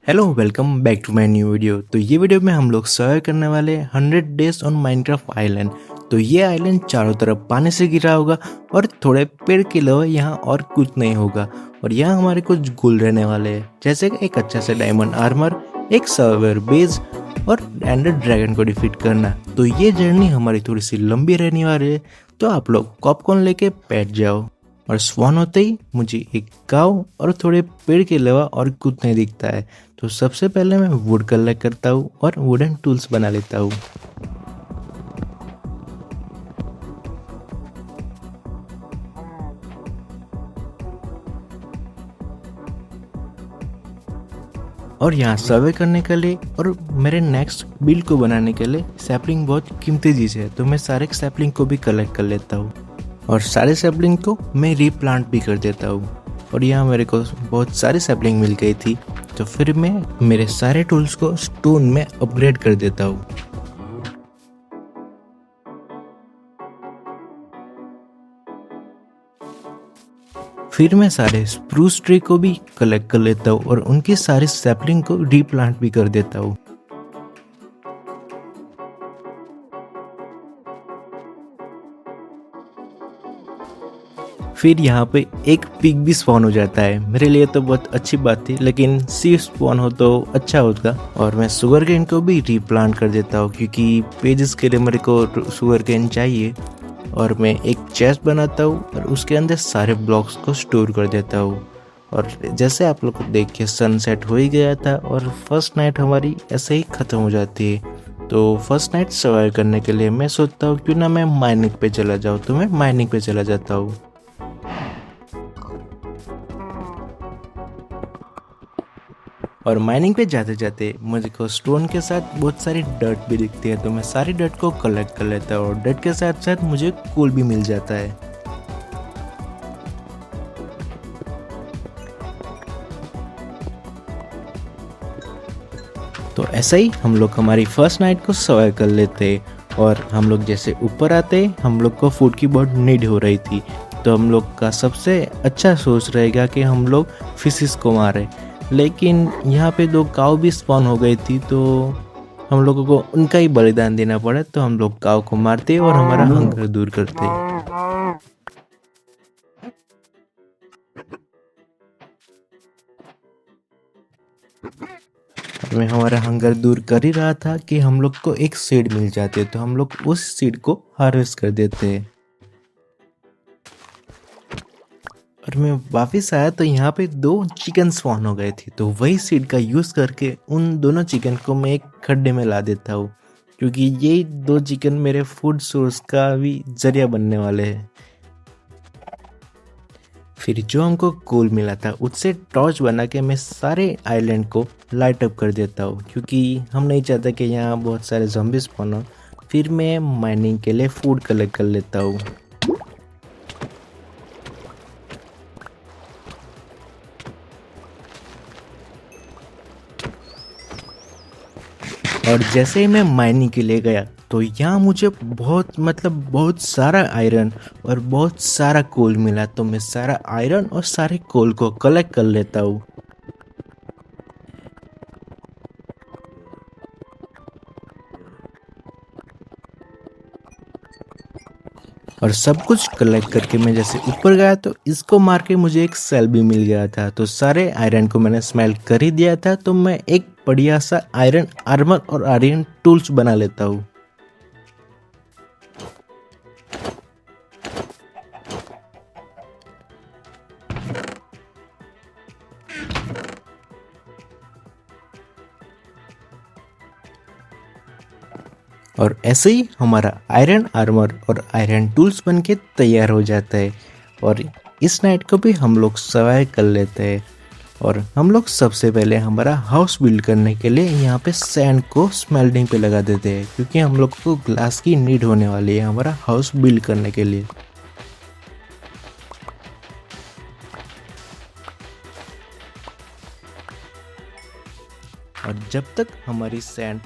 Hello welcome back to my new video. तो ये video में हम लोग सर्वे करने वाले 100 डेज ऑन माइनक्राफ्ट आइलैंड। तो ये आइलैंड चारों तरफ पानी से घिरा होगा और थोड़े पेड़ के अलावा यहाँ और कुछ नहीं होगा। और यहाँ हमारे कुछ गोल रहने वाले हैं, जैसे कि एक अच्छा से डायमंड आर्मर, एक सर्वर बेस और एंडर ड्रैगन को डिफीट करना। तो ये जर्नी हमारी थोड़ी सी लंबी रहने वाली है, तो आप लोग पॉपकॉर्न लेके बैठ जाओ। और स्पॉन होते ही मुझे एक काऊ और थोड़े पेड़ के अलावा और कुछ नहीं दिखता है। तो सबसे पहले मैं वुड कलेक्ट करता हूँ और वुडन टूल्स बना लेता हूँ। और यहाँ सर्वे करने के लिए और मेरे नेक्स्ट बिल्ड को बनाने के लिए सैपलिंग बहुत कीमती चीज़ है, तो मैं सारे सैपलिंग को भी कलेक्ट कर लेता हूँ और सारे सैपलिंग को मैं रीप्लांट भी कर देता हूँ। और यहाँ मेरे को बहुत सारी सैपलिंग मिल गई थी, तो फिर मैं मेरे सारे टूल्स को स्टोन में अपग्रेड कर देता हूँ। फिर मैं सारे स्प्रूस ट्री को भी कलेक्ट कर लेता हूँ और उनकी सारी सैपलिंग को रीप्लांट भी कर देता हूँ। फिर यहाँ पे एक पिग भी स्पॉन हो जाता है। मेरे लिए तो बहुत अच्छी बात थी, लेकिन सी स्पॉन हो तो अच्छा होगा। और मैं शुगर केन को भी रीप्लांट कर देता हूँ, क्योंकि पेजेस के लिए मेरे को शुगर केन चाहिए। और मैं एक चेस्ट बनाता हूँ और उसके अंदर सारे ब्लॉक्स को स्टोर कर देता हूँ। और जैसे आप लोग को देख के सनसेट हो ही गया था और फर्स्ट नाइट हमारी ऐसे ही ख़त्म हो जाती है। तो फर्स्ट नाइट सर्वाइव करने के लिए मैं सोचता हूँ क्यों ना मैं माइनिंग पे चला जाऊँ, तो मैं माइनिंग पे चला जाता हूँ। और माइनिंग पे जाते जाते मुझे को स्टोन के साथ बहुत सारी डर्ट भी दिखती है, तो मैं सारी डर्ट को कलेक्ट कर लेता हूँ और डर्ट के साथ साथ मुझे कोल भी मिल जाता है। तो ऐसा ही हम लोग हमारी फर्स्ट नाइट को सर्वाइव कर लेते। और हम लोग जैसे ऊपर आते हम लोग को फूड की बहुत नीड हो रही थी, तो हम लोग का सबसे अच्छा सोच रहेगा कि हम लोग फिशेस को मारे। लेकिन यहाँ पे दो काऊ भी स्पॉन हो गई थी, तो हम लोगों को उनका ही बलिदान देना पड़ा। तो हम लोग काऊ को मारते और हमारा हंगर दूर करते। मैं हमारा हंगर दूर कर ही रहा था कि हम लोग को एक सीड मिल जाती है, तो हम लोग उस सीड को हार्वेस्ट कर देते हैं। और मैं वापस आया तो यहाँ पे दो चिकन स्पॉन हो गए थे, तो वही सीड का यूज़ करके उन दोनों चिकन को मैं एक खड्डे में ला देता हूँ, क्योंकि ये दो चिकन मेरे फूड सोर्स का भी जरिया बनने वाले हैं। फिर जो हमको कोल मिला था उससे टॉर्च बना के मैं सारे आइलैंड को लाइट अप कर देता हूँ, क्योंकि हम नहीं चाहते कि यहाँ बहुत सारे ज़ॉम्बी स्पॉन हो। फिर मैं माइनिंग के लिए फूड कलेक्ट कर लेता हूँ। और जैसे ही मैं माइनिंग के लिए गया तो यहाँ मुझे बहुत सारा आयरन और बहुत सारा कोल मिला, तो मैं सारा आयरन और सारे कोल को कलेक्ट कर लेता हूँ। और सब कुछ कलेक्ट करके मैं जैसे ऊपर गया तो इसको मार के मुझे एक सेल भी मिल गया था, तो सारे आयरन को मैंने स्मेल्ट कर ही दिया था। तो मैं एक बढ़िया सा आयरन आर्मर और आयरन टूल्स बना लेता हूँ। और ऐसे ही हमारा आयरन आर्मर और आयरन टूल्स बनके तैयार हो जाता है। और इस नाइट को भी हम लोग सर्वाइव कर लेते हैं। और हम लोग सबसे पहले हमारा हाउस बिल्ड करने के लिए यहाँ पे सैंड को स्मेल्टिंग पे लगा देते हैं, क्योंकि हम लोग को ग्लास की नीड होने वाली है हमारा हाउस बिल्ड करने के लिए। और जब तक हमारी सैंड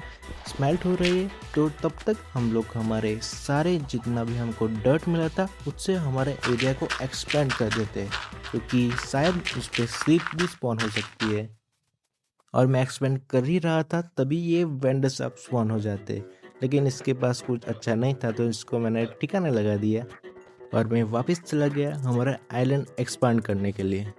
स्मेल्ट हो रही है, तो तब तक हम लोग हमारे सारे जितना भी हमको डर्ट मिला था उससे हमारे एरिया को एक्सपेंड कर देते हैं, क्योंकि शायद उस पर स्लीप भी स्पॉन हो सकती है। और मैं एक्सपेंड कर ही रहा था तभी ये वेंडर्स अब स्पॉन हो जाते, लेकिन इसके पास कुछ अच्छा नहीं था तो इसको मैंने ठिकाने लगा दिया और मैं वापस चला गया हमारा आइलैंड एक्सपांड करने के लिए।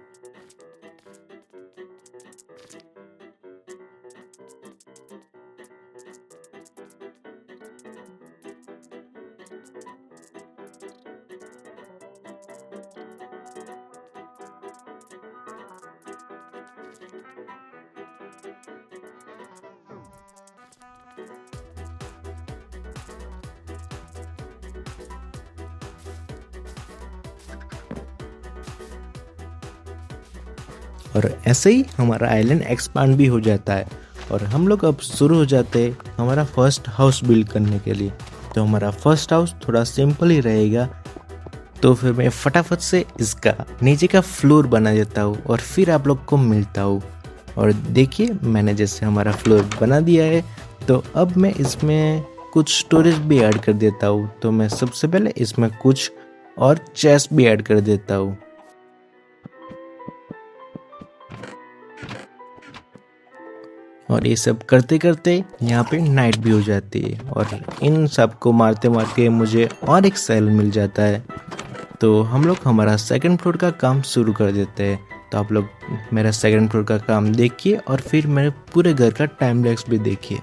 और ऐसे ही हमारा आइलैंड एक्सपांड भी हो जाता है और हम लोग अब शुरू हो जाते हैं हमारा फर्स्ट हाउस बिल्ड करने के लिए। तो हमारा फर्स्ट हाउस थोड़ा सिंपल ही रहेगा, तो फिर मैं फटाफट से इसका नीचे का फ्लोर बना देता हूँ और फिर आप लोग को मिलता हूँ। और देखिए मैंने जैसे हमारा फ्लोर बना दिया है, तो अब मैं इसमें कुछ स्टोरेज भी ऐड कर देता हूँ। तो मैं सबसे पहले इसमें कुछ और चेस्ट भी ऐड कर देता हूँ। और ये सब करते करते यहाँ पे नाइट भी हो जाती है और इन सब को मारते मारते मुझे और एक सेल मिल जाता है। तो हम लोग हमारा सेकंड फ्लोर का काम शुरू कर देते हैं। तो आप लोग मेरा सेकंड फ्लोर का काम देखिए और फिर मेरे पूरे घर का टाइम लैप्स भी देखिए।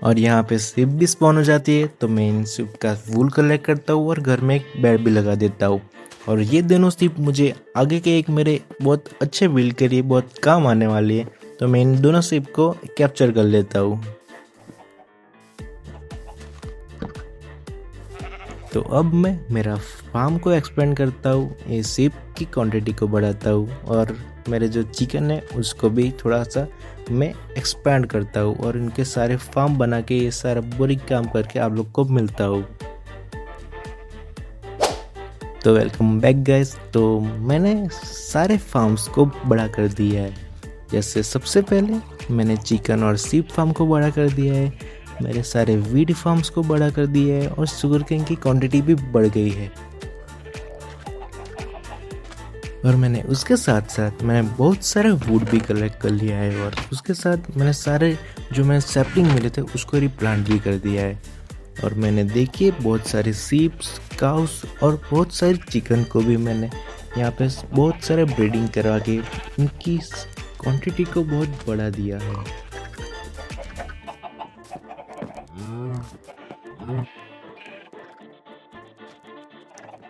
और यहाँ पे शिप भी स्पॉन हो जाती है, तो मैं इन शिप का वूल कलेक्ट करता हूँ और घर में एक बेड भी लगा देता हूँ। और ये दोनों शिप मुझे आगे के एक मेरे बहुत अच्छे बिल्ड के लिए बहुत काम आने वाली है, तो मैं इन दोनों शिप को कैप्चर कर लेता हूँ। तो अब मैं मेरा फार्म को एक्सपेंड करता हूँ, ये शिप की क्वांटिटी को बढ़ाता हूँ और मेरे जो चिकन है उसको भी थोड़ा सा मैं एक्सपेंड करता हूँ और इनके सारे फार्म बना के ये सारा बोरिंग काम करके आप लोग को मिलता हूँ। तो वेलकम बैक गाइस। तो मैंने सारे फार्म्स को बड़ा कर दिया है। जैसे सबसे पहले मैंने चिकन और शिप फार्म को बड़ा कर दिया है, मेरे सारे वीड फार्म्स को बड़ा कर दिया है और शुगर केन की क्वांटिटी भी बढ़ गई है। और मैंने उसके साथ साथ मैंने बहुत सारे वुड भी कलेक्ट कर लिया है और उसके साथ मैंने सारे जो मैंने सैपलिंग मिले थे उसको रिप्लांट भी कर दिया है। और मैंने देखिए बहुत सारे सीप्स, काउस और बहुत सारे चिकन को भी मैंने यहाँ पे बहुत सारे ब्रीडिंग करवा के इनकी क्वांटिटी को बहुत बढ़ा दिया है।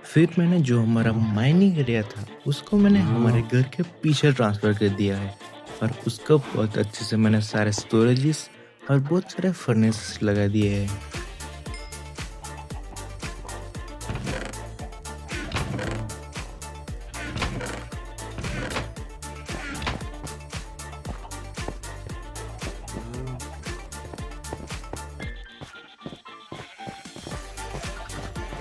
फिर मैंने जो हमारा माइनिंग एरिया था उसको मैंने हमारे घर के पीछे ट्रांसफ़र कर दिया है और उसको बहुत अच्छे से मैंने सारे स्टोरेजेस और बहुत सारे फर्नेस लगा दिए हैं।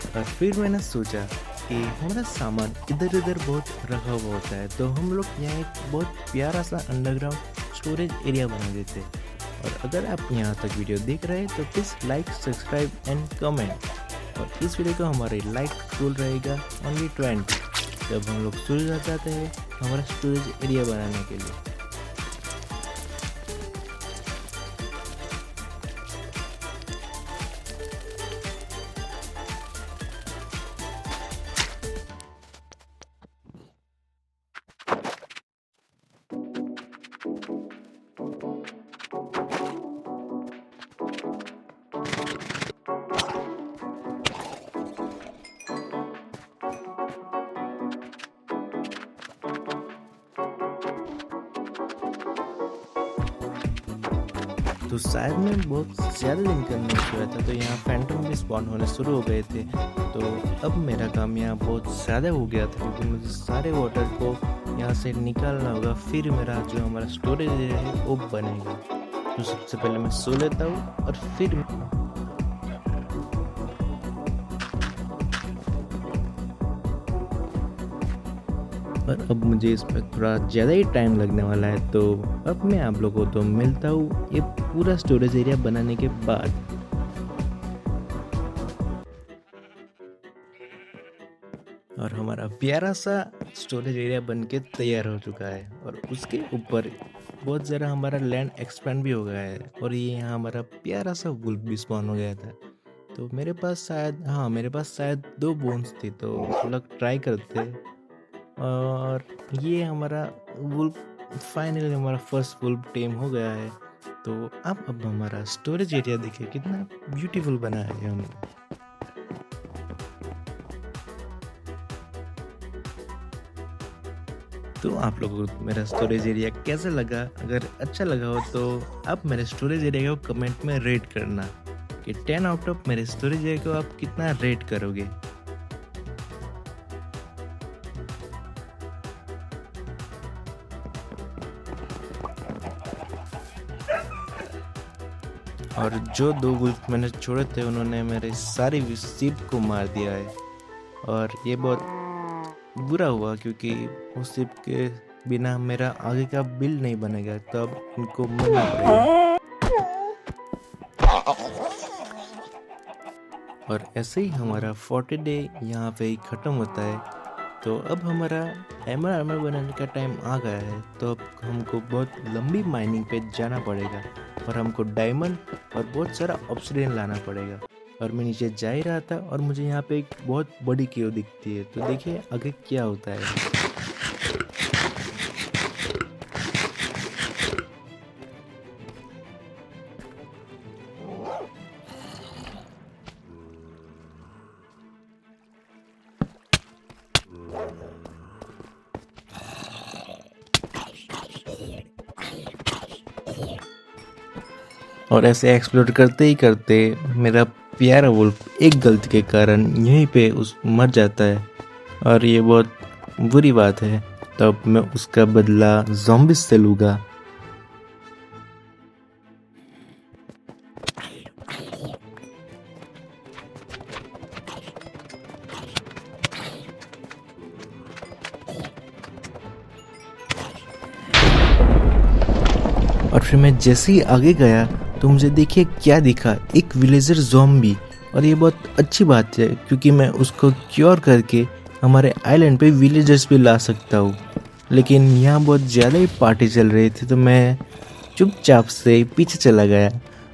और फिर मैंने सोचा कि हमारा सामान इधर उधर बहुत रखा हुआ होता है, तो हम लोग यहाँ एक बहुत प्यारा सा अंडरग्राउंड स्टोरेज एरिया बना देते। और अगर आप यहाँ तक वीडियो देख रहे हैं तो please like, subscribe and comment. और इस वीडियो का हमारे लाइक गोल रहेगा ओनली 20 जब हम लोग शुरू कर जाते हैं हमारा स्टोरेज एरिया बनाने के लिए। तो शायद मैं बहुत ज़्यादा दिन करने शुरू हुआ था, तो यहाँ फैंटम भी स्पॉन होने शुरू हो गए थे। तो अब मेरा काम यहाँ बहुत ज़्यादा हो गया था क्योंकि मुझे सारे वाटर को यहाँ से निकालना होगा, फिर मेरा जो हमारा स्टोरेज एरिया है वो बनेगा। तो सबसे पहले मैं सो लेता हूँ और फिर और अब मुझे इस पर थोड़ा ज़्यादा ही टाइम लगने वाला है, तो अब मैं आप लोगों को तो मिलता हूँ ये पूरा स्टोरेज एरिया बनाने के बाद। और हमारा प्यारा सा स्टोरेज एरिया बनके तैयार हो चुका है और उसके ऊपर बहुत ज़रा हमारा लैंड एक्सपेंड भी हो गया है और ये यहाँ हमारा प्यारा सा वुल्फ भी स्पॉन हो गया था। तो मेरे पास शायद 2 बोन्स थी, तो हम लोग ट्राई करते और ये हमारा वुल्फ फाइनली हमारा फर्स्ट वुल्फ टेम हो गया है। तो अब हमारा स्टोरेज एरिया देखिए कितना ब्यूटीफुल बना है हमने। तो आप लोगों को मेरा स्टोरेज एरिया कैसा लगा? अगर अच्छा लगा हो तो आप मेरे स्टोरेज एरिया को कमेंट में रेट करना कि 10 आउट ऑफ मेरे स्टोरेज एरिया को आप कितना रेट करोगे। और जो 2 वुल्फ मैंने छोड़े थे उन्होंने मेरे सारी शिप को मार दिया है और ये बहुत बुरा हुआ क्योंकि उस शिप के बिना मेरा आगे का बिल नहीं बनेगा, तब इनको मरना पड़ेगा। और ऐसे ही हमारा 40 डे यहाँ पे ही ख़त्म होता है। तो अब हमारा हैमर आर्मर बनाने का टाइम आ गया है, तो अब हमको बहुत लंबी माइनिंग पे जाना पड़ेगा और हमको डायमंड और बहुत सारा ऑब्सिडियन लाना पड़ेगा। और मैं नीचे जा ही रहा था और मुझे यहाँ पे एक बहुत बड़ी केव दिखती है, तो देखिए आगे क्या होता है। और ऐसे एक्सप्लोर करते ही करते मेरा प्यारा वुल्फ एक गलती के कारण यहीं पे मर जाता है और ये बहुत बुरी बात है। तब मैं उसका बदला ज़ॉम्बीज से लूँगा। और फिर मैं जैसे ही आगे गया तो मुझे देखिए क्या दिखा, एक विलेजर ज़ॉम्बी। और ये बहुत अच्छी बात है क्योंकि मैं उसको क्योर करके हमारे आइलैंड पे विलेजर्स भी ला सकता हूँ। लेकिन यहाँ बहुत ज़्यादा ही पार्टी चल रही थी, तो मैं चुपचाप से पीछे चला गया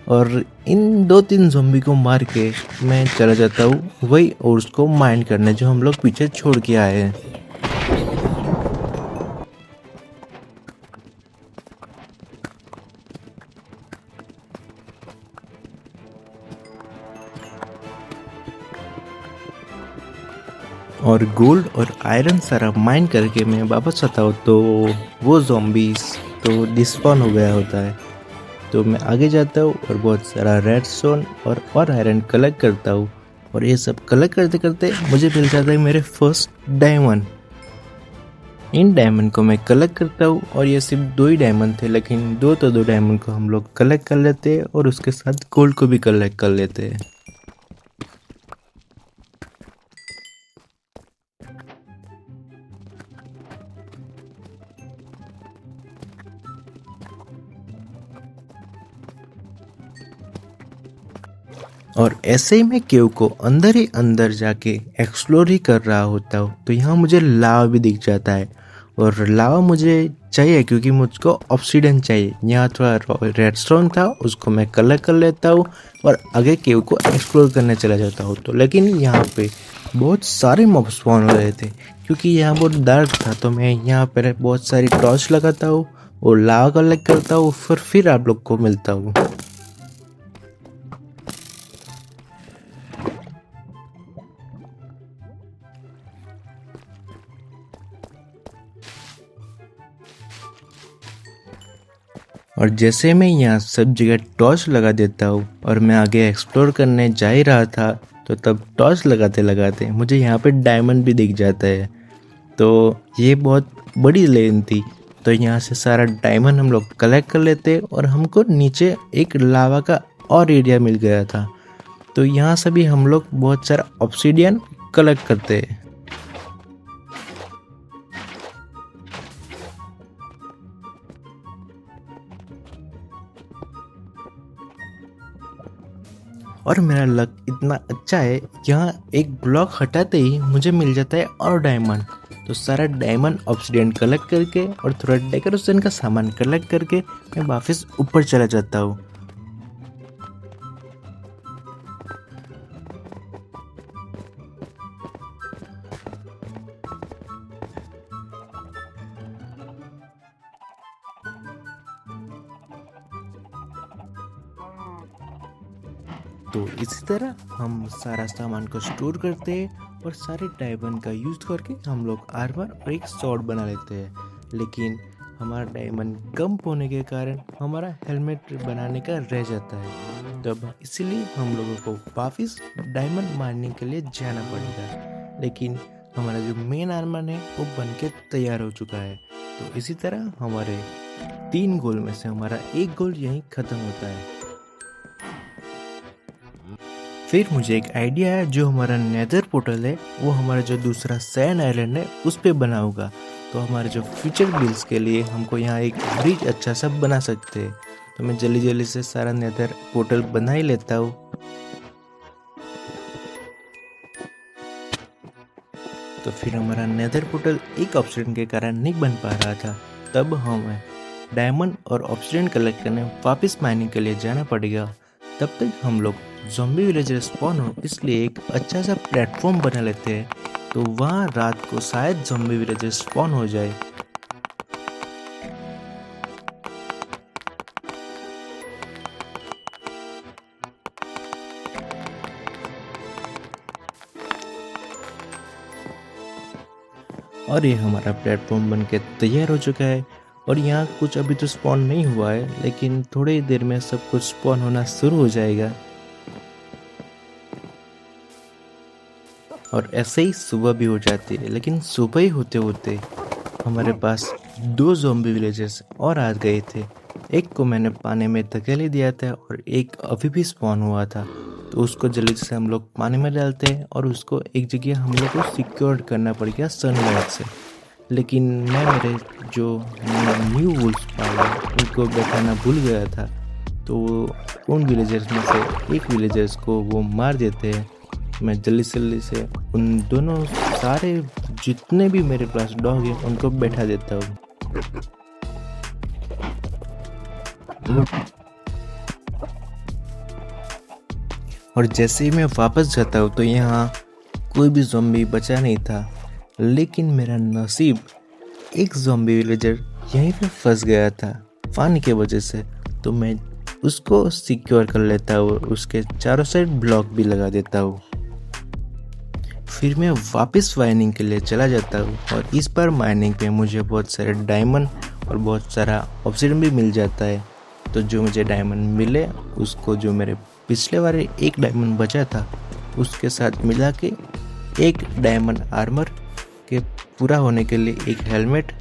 और इन 2-3 ज़ॉम्बी को मार के मैं चला जाता हूँ वही और उसको माइन करने जो हम लोग पीछे छोड़ के आए हैं। और गोल्ड और आयरन सारा माइन करके मैं वापस आता हूँ तो वो ज़ॉम्बीज़ तो डिस्पॉन हो गया होता है। तो मैं आगे जाता हूँ और बहुत सारा रेडस्टोन और आयरन कलेक्ट करता हूँ और ये सब कलेक्ट करते करते मुझे मिल जाता है मेरे फर्स्ट डायमंड। इन डायमंड को मैं कलेक्ट करता हूँ और ये सिर्फ 2 ही डायमंड थे, लेकिन 2 डायमंड को हम लोग कलेक्ट कर लेते हैं और उसके साथ गोल्ड को भी कलेक्ट कर लेते हैं। और ऐसे ही मैं केव को अंदर ही अंदर जाके एक्सप्लोर ही कर रहा होता हूँ, तो यहाँ मुझे लावा भी दिख जाता है और लावा मुझे चाहिए क्योंकि मुझको ऑब्सीडियन चाहिए। यहाँ थोड़ा रेडस्टोन था, उसको मैं कलेक्ट कर लेता हूँ और आगे केव को एक्सप्लोर करने चला जाता हूँ। तो लेकिन यहाँ पे बहुत सारे मॉब स्पॉन हो रहे थे क्योंकि यहाँ बहुत डार्क था, तो मैं यहाँ पर बहुत सारी टॉर्च लगाता हूँ और लावा कलेक्ट करता हूँ, फिर आप लोग को मिलता हूँ। और जैसे मैं यहाँ सब जगह टॉर्च लगा देता हूँ और मैं आगे एक्सप्लोर करने जा ही रहा था तो तब टॉर्च लगाते लगाते मुझे यहाँ पे डायमंड भी दिख जाता है। तो ये बहुत बड़ी लेन थी, तो यहाँ से सारा डायमंड हम लोग कलेक्ट कर लेते और हमको नीचे एक लावा का और एरिया मिल गया था। तो यहाँ से भी हम लोग बहुत सारा ऑब्सीडियन कलेक्ट करते हैं। और मेरा लक इतना अच्छा है, यहाँ एक ब्लॉक हटाते ही मुझे मिल जाता है और डायमंड। तो सारा डायमंड ऑब्सीडियन कलेक्ट करके और थोड़ा डेकोरेशन का सामान कलेक्ट करके मैं वापस ऊपर चला जाता हूँ। तो इसी तरह हम सारा सामान को स्टोर करते हैं और सारे डायमंड का यूज करके हम लोग आर्मर और एक स्वॉर्ड बना लेते हैं। लेकिन हमारा डायमंड कम होने के कारण हमारा हेलमेट बनाने का रह जाता है, तब इसीलिए हम लोगों को वापस डायमंड मारने के लिए जाना पड़ेगा। लेकिन हमारा जो मेन आर्मर है वो बन के तैयार हो चुका है। तो इसी तरह हमारे 3 गोल में से हमारा एक गोल यहीं ख़त्म होता है। फिर मुझे एक आइडिया है, जो हमारा नेदर पोर्टल है वो हमारा जो दूसरा सैंड आइलैंड है उस पे बना होगा। तो हमारे जो फ्यूचर बिल्ड्स के लिए हमको यहाँ एक ब्रिज अच्छा सा बना सकते हैं। तो मैं जल्दी जल्दी से सारा नेदर पोर्टल बना ही लेता हूँ। तो फिर हमारा नेदर पोर्टल एक ऑब्सीडियन के कारण नहीं बन पा रहा था, तब हमें डायमंड और ऑब्सीडियन कलेक्ट करने वापस माइनिंग के लिए जाना पड़ेगा। तब तक हम लोग ज़ॉम्बी विलेजर स्पॉन हो, इसलिए एक अच्छा सा प्लेटफॉर्म बना लेते हैं। तो वहाँ रात को शायद ज़ॉम्बी विलेजर स्पॉन हो जाए। और ये हमारा प्लेटफॉर्म बनके तैयार हो चुका है। और यहाँ कुछ अभी तो स्पॉन नहीं हुआ है, लेकिन थोड़ी ही देर में सब कुछ स्पॉन होना शुरू हो जाएगा। और ऐसे ही सुबह भी हो जाती है, लेकिन सुबह ही होते होते हमारे पास 2 ज़ॉम्बी विलेजर्स और आ गए थे। एक को मैंने पानी में धकेल ही दिया था और एक अभी भी स्पॉन हुआ था। तो उसको जल्दी से हम लोग पानी में डालते हैं और उसको एक जगह हम लोग को सिक्योर करना पड़ गया सनलाइट से। लेकिन मैं मेरे जो न्यू वुल्स पाए उनको बैठाना भूल गया था। तो उन विलेजर्स में से एक विलेजर्स को वो मार देते हैं। मैं जल्दी से उन दोनों सारे जितने भी मेरे पास डॉग हैं उनको बैठा देता हूँ। और जैसे ही मैं वापस जाता हूँ तो यहाँ कोई भी ज़ॉम्बी बचा नहीं था। लेकिन मेरा नसीब, एक ज़ॉम्बी विलेजर यहीं पे फंस गया था पानी के वजह से। तो मैं उसको सिक्योर कर लेता हूँ, उसके चारों साइड ब्लॉक भी लगा देता हूँ। फिर मैं वापस माइनिंग के लिए चला जाता हूँ और इस बार माइनिंग पे मुझे बहुत सारे डायमंड और बहुत सारा ऑब्सीडियन भी मिल जाता है। तो जो मुझे डायमंड मिले उसको जो मेरे पिछले वाले एक डायमंड बचा था उसके साथ मिला के एक डायमंड आर्मर के पूरा होने के लिए एक हेलमेट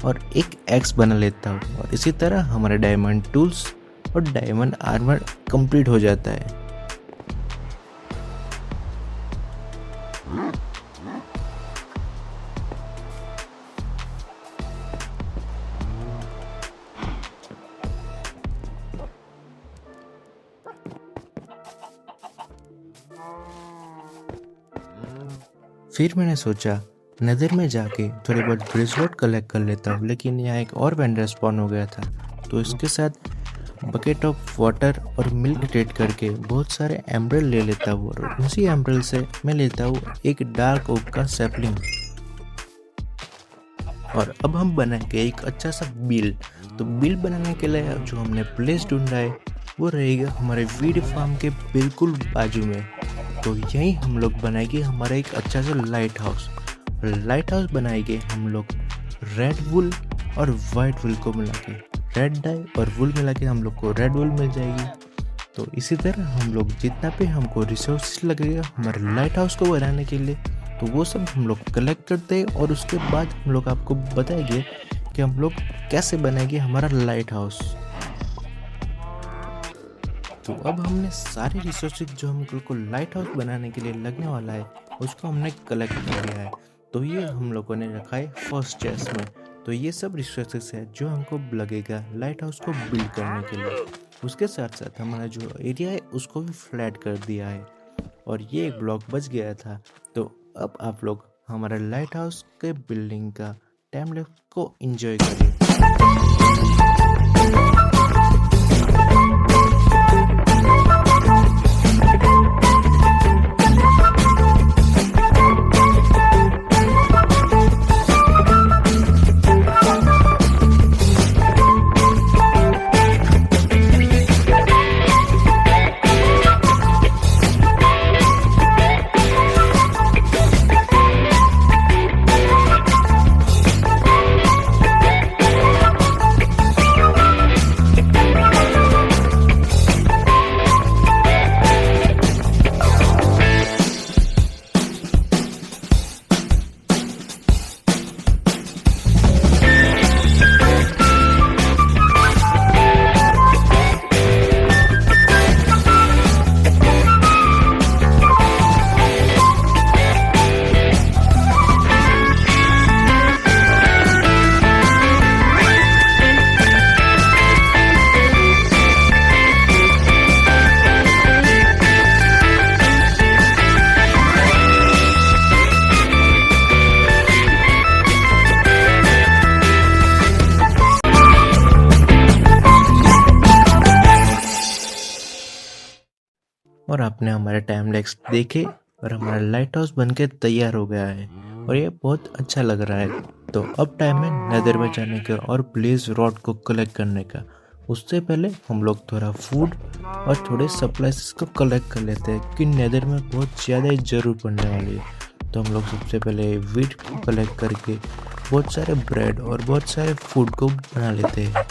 और एक एक्स बना लेता हूँ। और इसी तरह हमारे डायमंड टूल्स और डायमंड आर्मर कंप्लीट हो जाता है। फिर मैंने सोचा नेदर में जाके थोड़ी बहुत ब्रेसलेट कलेक्ट कर लेता हूँ, लेकिन यहाँ एक और वेंडर स्पॉन हो गया था। तो इसके साथ बकेट ऑफ वाटर और मिल्क ट्रेड करके बहुत सारे एम्ब्रेल ले लेता हूँ और उसी एम्ब्रेल से मैं लेता हूँ एक डार्क ओक का सैपलिंग। और अब हम बनाएंगे एक अच्छा सा बिल। तो बिल बनाने के लिए जो हमने प्लेस ढूंढा है वो रहेगा हमारे वीड फार्म के बिल्कुल बाजू में। तो यहीं हम लोग बनाएंगे हमारा एक अच्छा सा लाइट हाउस। लाइट हाउस बनाएंगे हम लोग रेड वुल और वाइट वुल को मिला के, रेड डाई और वुल मिला के हम लोग को रेड वुल मिल जाएगी। तो इसी तरह हम लोग जितना भी हमको रिसोर्स लगेगा हमारे लाइट हाउस को बनाने के लिए, तो वो सब हम लोग कलेक्ट करते हैं और उसके बाद हम लोग आपको बताएंगे कि हम लोग कैसे बनाएंगे हमारा लाइट हाउस। तो अब हमने सारे रिसोर्सेज जो हम लोग को लाइट हाउस बनाने के लिए लगने वाला है उसको हमने कलेक्ट कर लिया है। तो ये हम लोगों ने रखा है फर्स्ट चेस्ट में। तो ये सब रिसोर्सेज है जो हमको लगेगा लाइट हाउस को बिल्ड करने के लिए। उसके साथ साथ हमारा जो एरिया है उसको भी फ्लैट कर दिया है और ये एक ब्लॉक बच गया था। तो अब आप लोग हमारा लाइट हाउस के बिल्डिंग का टाइम लैप्स को एंजॉय करिए। और आपने हमारे टाइम लैप्स देखे और हमारा लाइट हाउस बनके तैयार हो गया है और ये बहुत अच्छा लग रहा है। तो अब टाइम है नेदर में जाने का और ब्लेज रॉड को कलेक्ट करने का। उससे पहले हम लोग थोड़ा फूड और थोड़े सप्लाईज को कलेक्ट कर लेते हैं कि नेदर में बहुत ज़्यादा ही ज़रूर पड़ने वाली है। तो हम लोग सबसे पहले वीट को कलेक्ट करके बहुत सारे ब्रेड और बहुत सारे फूड को बना लेते हैं।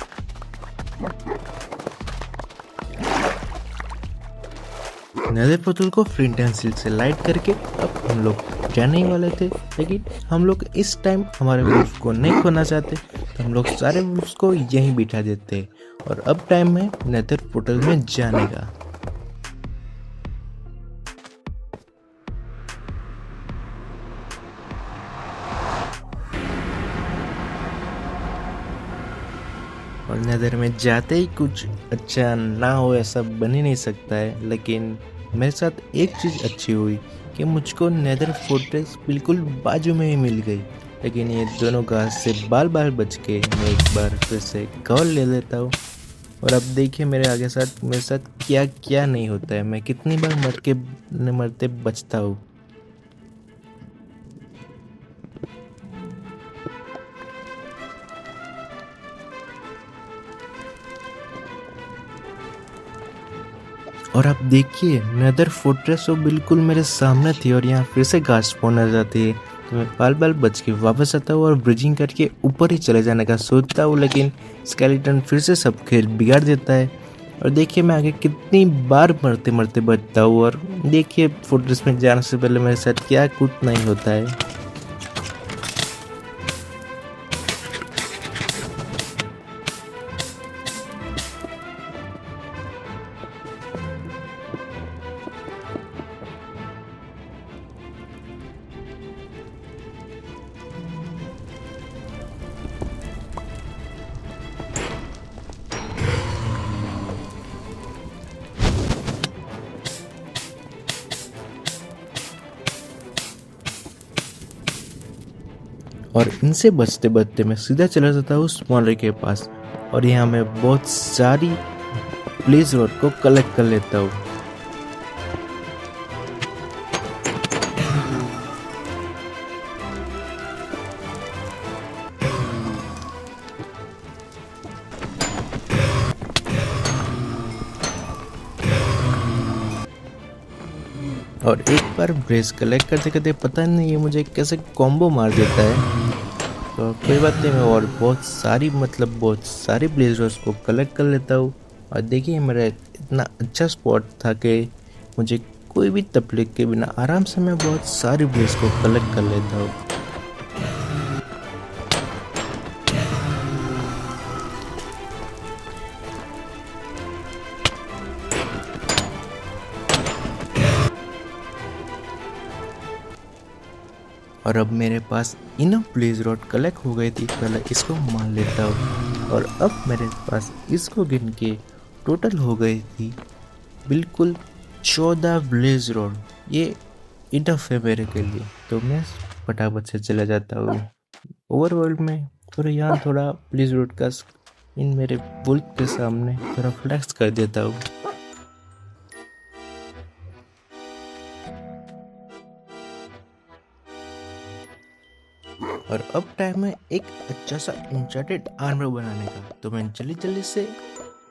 नेदर पोर्टल को फ्लिंट एंड स्टील से लाइट करके अब हम लोग जाने ही वाले थे, लेकिन हम लोग इस टाइम हमारे वुल्फ को नहीं खोना चाहते, तो हम लोग सारे वुल्फ्स को यहीं बिठा देते हैं और अब टाइम है नेदर पोर्टल में जाने का। और नेदर में जाते ही कुछ अच्छा ना हो ऐसा बन ही नहीं सकता है, लेकिन मेरे साथ एक चीज़ अच्छी हुई कि मुझको नेदर फोर्ट्रेस बिल्कुल बाजू में ही मिल गई। लेकिन ये दोनों घास से बाल बाल बच के मैं एक बार फिर से कॉल ले लेता हूँ। और अब देखिए मेरे साथ क्या क्या नहीं होता है, मैं कितनी बार मरते बचता हूँ। और आप देखिए नेदर फोर्ट्रेस तो बिल्कुल मेरे सामने थी और यहाँ फिर से घास स्पॉन आ जाती है। तो मैं बाल बाल बच के वापस आता हूँ और ब्रिजिंग करके ऊपर ही चले जाने का सोचता हूँ, लेकिन स्केलेटन फिर से सब खेल बिगाड़ देता है। और देखिए मैं आगे कितनी बार मरते मरते बचता हूँ और देखिए फोर्ट्रेस में जाने से पहले मेरे साथ क्या कुछ नहीं होता है। और इनसे बचते बचते मैं सीधा चला जाता हूँ स्पॉनर के पास और यहाँ मैं बहुत सारी ब्लेज रॉड को कलेक्ट कर लेता हूँ। और एक बार ब्रेस कलेक्ट करते करते पता नहीं ये मुझे कैसे कॉम्बो मार देता है। तो कोई बात नहीं, मैं और बहुत सारी ब्लेजर्स को कलेक्ट कर लेता हूँ और देखिए मेरा इतना अच्छा स्पॉट था कि मुझे कोई भी तकलीफ के बिना आराम से मैं बहुत सारी ब्लेज को कलेक्ट कर लेता हूँ। और अब मेरे पास इनफ ब्लेज रॉड कलेक्ट हो गई थी, पहले इसको मार लेता हूँ। और अब मेरे पास इसको गिन के टोटल हो गई थी बिल्कुल 14 ब्लेज रॉड। ये इनफ है मेरे के लिए, तो मैं फटाफट से चला जाता हूँ ओवरवर्ल्ड में। और यहाँ थोड़ा ब्लेज रॉड का इन मेरे बुल्क के सामने थोड़ा फ्लैक्स कर देता हूँ। और अब टाइम है एक अच्छा सा इंचार्टेड आर्मर बनाने का। तो मैं जल्दी जल्दी से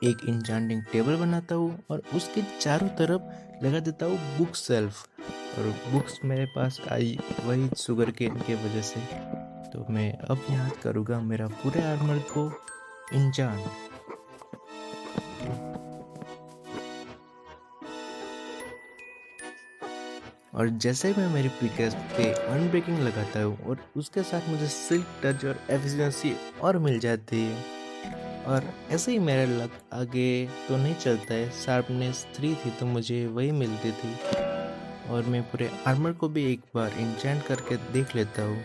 एक इंचांटिंग टेबल बनाता हूँ और उसके चारों तरफ लगा देता हूँ बुक सेल्फ। और बुक्स मेरे पास आई वही शुगर केन के वजह से। तो मैं अब यहाँ करूँगा मेरा पूरे आर्मर को इंचांट। और जैसे मैं मेरी पिकेस पे अनब्रेकिंग लगाता हूँ और उसके साथ मुझे सिल्क टच और एफिशिएंसी और मिल जाती है। और ऐसे ही मेरा लक आगे तो नहीं चलता है, शार्पनेस 3 थी तो मुझे वही मिलती थी। और मैं पूरे आर्मर को भी एक बार इंचेंट करके देख लेता हूँ।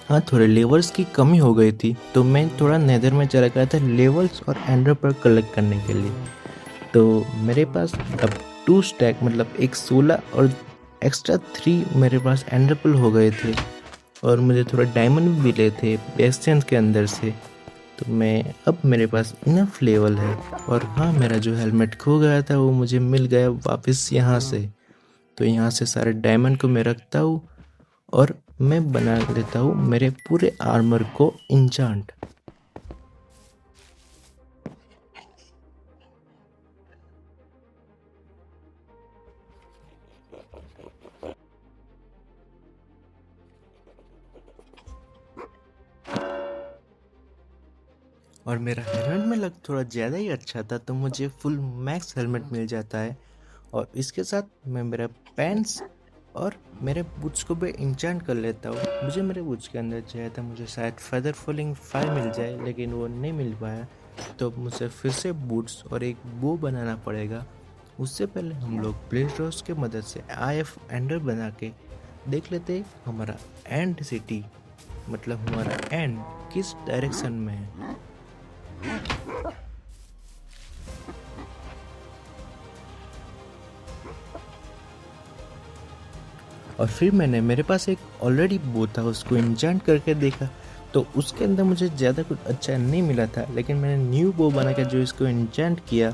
हाँ, थोड़े लेवल्स की कमी हो गई थी तो मैं थोड़ा नेदर में चला गया था लेवल्स और एंडर पर कलेक्ट करने के लिए। तो मेरे पास अब 2 स्टैक मतलब एक 16 और एक्स्ट्रा 3 मेरे पास एंडरपल हो गए थे। और मुझे थोड़ा डायमंड भी मिले थे बेस्टेंस के अंदर से। तो मैं अब मेरे पास इनफ लेवल है। और हाँ, मेरा जो हेलमेट खो गया था वो मुझे मिल गया वापस यहाँ से। तो यहाँ से सारे डायमंड को मैं रखता हूँ और मैं बना लेता हूँ मेरे पूरे आर्मर को इंचांट। और मेरा हेलमेट में लग थोड़ा ज़्यादा ही अच्छा था तो मुझे फुल मैक्स हेलमेट मिल जाता है। और इसके साथ मैं मेरा पैंट्स और मेरे बूट्स को भी इंचांट कर लेता हूँ। मुझे मेरे बूट्स के अंदर चाहिए था मुझे शायद फेदर फॉलिंग 5 मिल जाए, लेकिन वो नहीं मिल पाया। तो मुझे फिर से बूट्स और एक बो बनाना पड़ेगा। उससे पहले हम लोग ब्लेड रॉस की मदद से IF एंडर बना के देख लेते हमारा एंड सिटी मतलब हमारा एंड किस डायरेक्शन में है। और फिर मैंने मेरे पास एक ऑलरेडी बो था उसको इंचांट करके देखा तो उसके अंदर मुझे ज़्यादा कुछ अच्छा नहीं मिला था। लेकिन मैंने न्यू बो बना के जो इसको इंचांट किया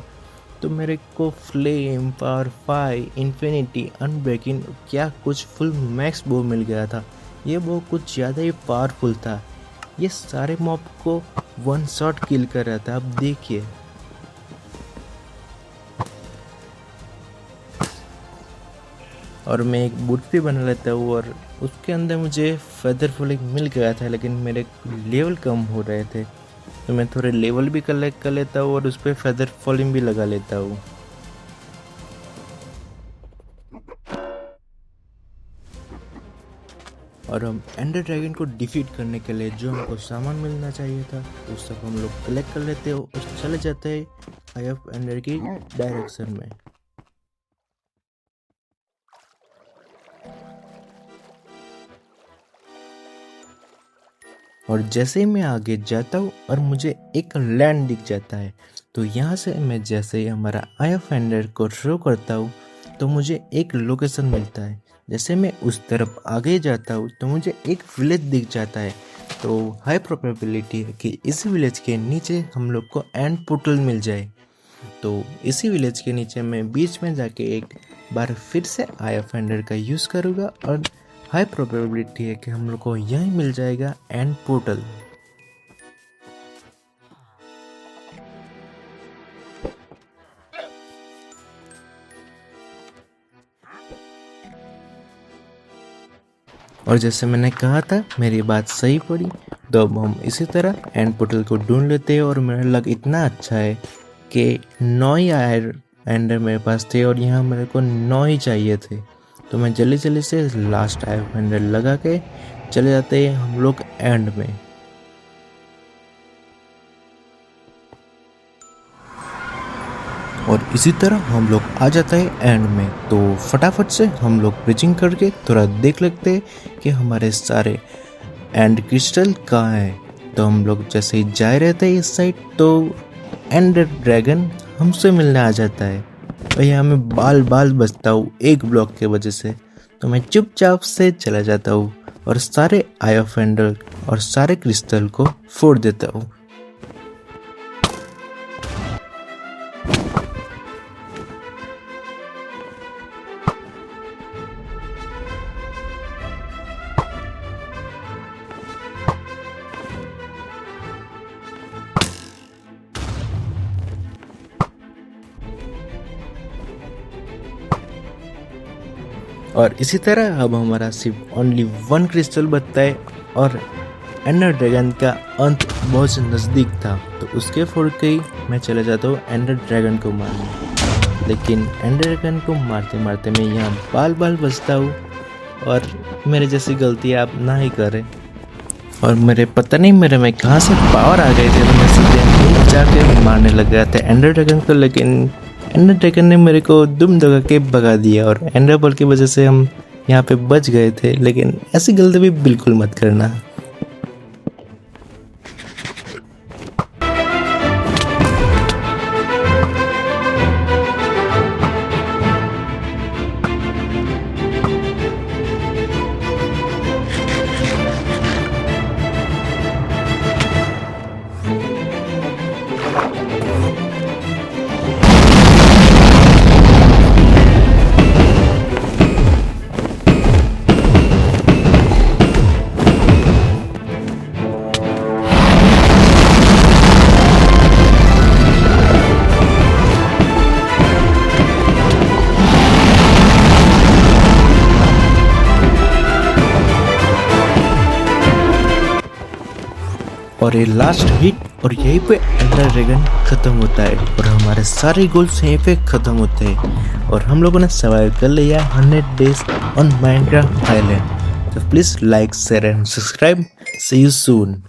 तो मेरे को फ्लेम पावर 5 इन्फिनिटी अनब्रेकिंग क्या कुछ फुल मैक्स बो मिल गया था। ये बो कुछ ज़्यादा ही पावरफुल था। ये सारे मॉब को वन शॉट किल कर रहा था। अब देखिए। और मैं एक बूट भी बना लेता हूँ और उसके अंदर मुझे फेदर फॉलिंग मिल गया था, लेकिन मेरे लेवल कम हो रहे थे तो मैं थोड़े लेवल भी कलेक्ट कर लेता हूँ और उस पर फेदर फॉलिंग भी लगा लेता हूँ। और हम एंडर ड्रैगन को डिफीट करने के लिए जो हमको सामान मिलना चाहिए था वो सब हम लोग कलेक्ट कर लेते हो और चले जाते हैं IF एंडर की डायरेक्शन में। और जैसे ही मैं आगे जाता हूँ और मुझे एक लैंड दिख जाता है तो यहाँ से मैं जैसे ही हमारा IF एंडर को थ्रो करता हूँ तो मुझे एक लोकेशन मिलता है। जैसे मैं उस तरफ आगे जाता हूँ तो मुझे एक विलेज दिख जाता है। तो हाई प्रोबेबिलिटी है कि इस विलेज के नीचे हम लोग को एंड पोर्टल मिल जाए। तो इसी विलेज के नीचे मैं बीच में जाके एक बार फिर से IF एंडर का यूज़ करूँगा और हाई प्रोबेबिलिटी है कि हम लोग को यहीं मिल जाएगा एंड पोर्टल। और जैसे मैंने कहा था मेरी बात सही पड़ी, तो अब हम इसी तरह एंड पोर्टल को ढूंढ लेते हैं। और मेरा लक इतना अच्छा है कि 9 ही एंडर मेरे पास थे और यहाँ मेरे को 9 ही चाहिए थे। तो मैं जल्दी जल्दी से लास्ट एंडर लगा के चले जाते हैं हम लोग एंड में। और इसी तरह हम लोग आ जाता है एंड में। तो फटाफट से हम लोग ब्रिजिंग करके थोड़ा देख लेते हैं कि हमारे सारे एंड क्रिस्टल कहाँ हैं। तो हम लोग जैसे ही जा रहे थे इस साइड, तो एंडर ड्रैगन हमसे मिलने आ जाता है। और यहाँ मैं बाल बाल बचता हूँ एक ब्लॉक के वजह से। तो मैं चुपचाप से चला जाता हूँ और सारे आई ऑफ एंडर और सारे क्रिस्टल को फोड़ देता हूँ। और इसी तरह अब हमारा सिर्फ ओनली 1 क्रिस्टल बचता है और एंडर ड्रैगन का अंत बहुत नज़दीक था। तो उसके फोड़ के ही मैं चला जाता हूँ एंडर ड्रैगन को मारने। लेकिन एंडर ड्रैगन को मारते मारते मैं यहाँ बाल बाल बचता हूँ और मेरे जैसी गलती आप ना ही करें। और मेरे पता नहीं मेरे में कहाँ से पावर आ गए थे, तो मैं सीधे जाके मारने लग गया था एंडर ड्रैगन को। लेकिन एंडर ड्रैगन ने मेरे को दुम दगा के भगा दिया और एंडर बॉल की वजह से हम यहाँ पे बच गए थे। लेकिन ऐसी गलती भी बिल्कुल मत करना। और ये लास्ट हिट और यहीं पे एंडर ड्रैगन खत्म होता है और हमारे सारे गोल्स यहीं पे खत्म होते हैं और हम लोगों ने सर्वाइव कर लिया 100 डेज ऑन माइनक्राफ्ट आइलैंड। तो please like share and subscribe. See you soon.